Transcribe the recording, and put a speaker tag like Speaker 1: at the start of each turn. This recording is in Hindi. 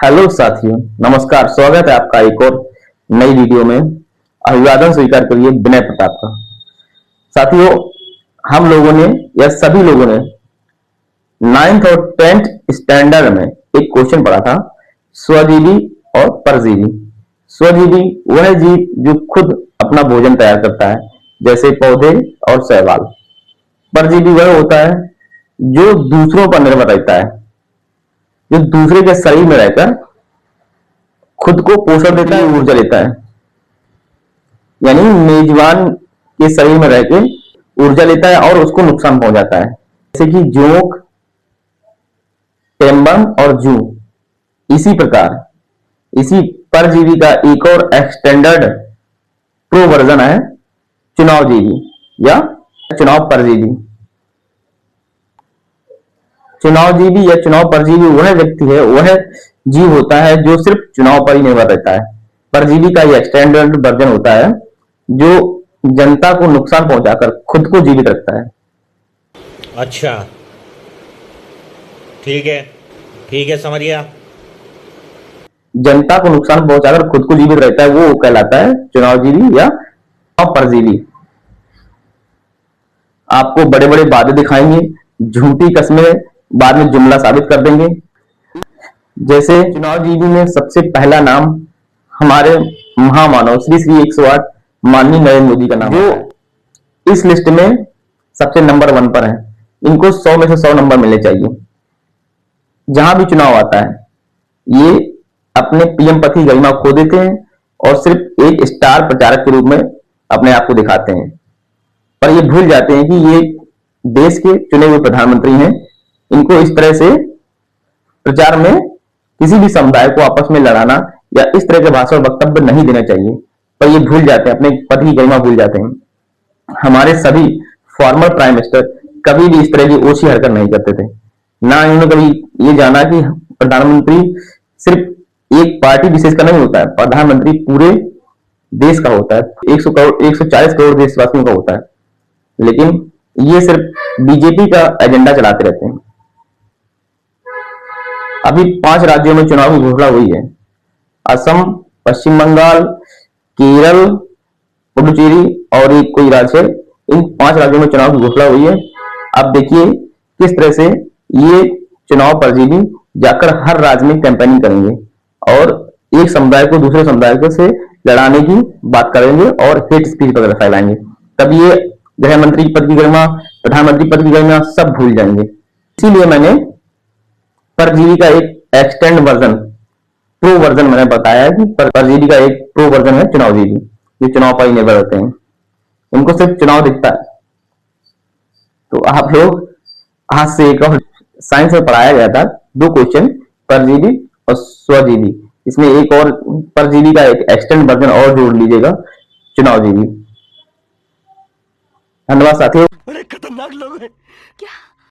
Speaker 1: हेलो साथियों, नमस्कार। स्वागत है आपका एक और नई वीडियो में। अभिवादन स्वीकार करिए विनय प्रताप का। साथियों, हम लोगों ने या सभी लोगों ने 9th और 10th स्टैंडर्ड में एक क्वेश्चन पढ़ा था, स्वजीवी और परजीवी। स्वजीवी वह जीव जो खुद अपना भोजन तैयार करता है, जैसे पौधे और शैवाल। परजीवी वह होता है जो दूसरों पर निर्भर रहता है, जो दूसरे के शरीर में रहकर खुद को पोषण देता है, ऊर्जा लेता है। यानी मेजबान के शरीर में रह के ऊर्जा लेता है और उसको नुकसान पहुंचाता है, जैसे कि जोंक, टेम्बन और जू। इसी प्रकार इसी परजीवी का एक और एक्सटेंडेड प्रो वर्जन है चुनाव जीवी या चुनाव परजीवी। चुनाव जीवी या चुनाव परजीवी वह व्यक्ति है, वह जीव होता है जो सिर्फ चुनाव पर ही निर्भर रहता है। परजीवी का यह एक्सटेंडेड वर्जन होता है जो जनता को नुकसान पहुंचाकर खुद को जीवित रखता है।
Speaker 2: अच्छा, ठीक है, समझ गया।
Speaker 1: जनता को नुकसान पहुंचाकर खुद को जीवित रहता है, वो कहलाता है चुनाव जीवी या परजीवी। आपको बड़े बड़े वादे दिखाएंगे, झूठी कस्में बाद में जुमला साबित कर देंगे। जैसे चुनाव जीवी में सबसे पहला नाम हमारे महामानव श्री श्री 108 माननीय नरेंद्र मोदी का नाम, जो इस लिस्ट में सबसे नंबर 1 पर है। इनको 100 में से 100 नंबर मिलने चाहिए। जहां भी चुनाव आता है, ये अपने पीएम पद की गरिमा खो देते हैं और सिर्फ एक स्टार प्रचारक के रूप में अपने आप को दिखाते हैं, पर ये भूल जाते हैं कि ये देश के चुने हुए प्रधानमंत्री हैं। इनको इस तरह से प्रचार में किसी भी समुदाय को आपस में लड़ाना या इस तरह के भाषण और वक्तव्य नहीं देना चाहिए, पर ये भूल जाते हैं, अपने पद की गरिमा भूल जाते हैं। हमारे सभी फॉर्मर प्राइम मिनिस्टर कभी भी इस तरह की ओछी हरकत नहीं करते थे। ना इन्होंने कभी ये जाना कि प्रधानमंत्री सिर्फ एक पार्टी विशेष का नहीं होता है, प्रधानमंत्री पूरे देश का होता है। 140 करोड़ देशवासियों का होता है, लेकिन ये सिर्फ बीजेपी का एजेंडा चलाते रहते हैं। अभी 5 राज्यों में चुनाव की घोषणा हुई है, असम, पश्चिम बंगाल, केरल, पुडुचेरी और एक कोई राज्य है। इन 5 राज्यों में चुनाव की घोषणा हुई है। अब देखिए किस तरह से ये चुनाव परजीवी जाकर हर राज्य में कैंपेनिंग करेंगे और एक समुदाय को दूसरे समुदाय को से लड़ाने की बात करेंगे और हेट स्पीच वगैरह फैलाएंगे। तब ये गृह मंत्री पद की गरिमा, प्रधानमंत्री पद की गरिमा सब भूल जाएंगे। इसीलिए मैंने परजीवी का एक एक्सटेंड वर्जन, प्रो वर्जन मैंने बताया है कि परजीवी का एक प्रो वर्जन है चुनाव जीवी। ये चुनाव पर ही निर्भर होते हैं, उनको सिर्फ चुनाव दिखता है। तो आप लोग आज से एक और साइंस में पढ़ाया गया था 2 क्वेश्चन, परजीवी और स्वजीवी। इसमें एक और परजीवी का एक एक्सटेंड वर्जन और जोड़ लीजिएगा, चुनाव जीवी। धन्यवाद साथियों।
Speaker 3: बड़े खतरनाक लोग हैं क्या।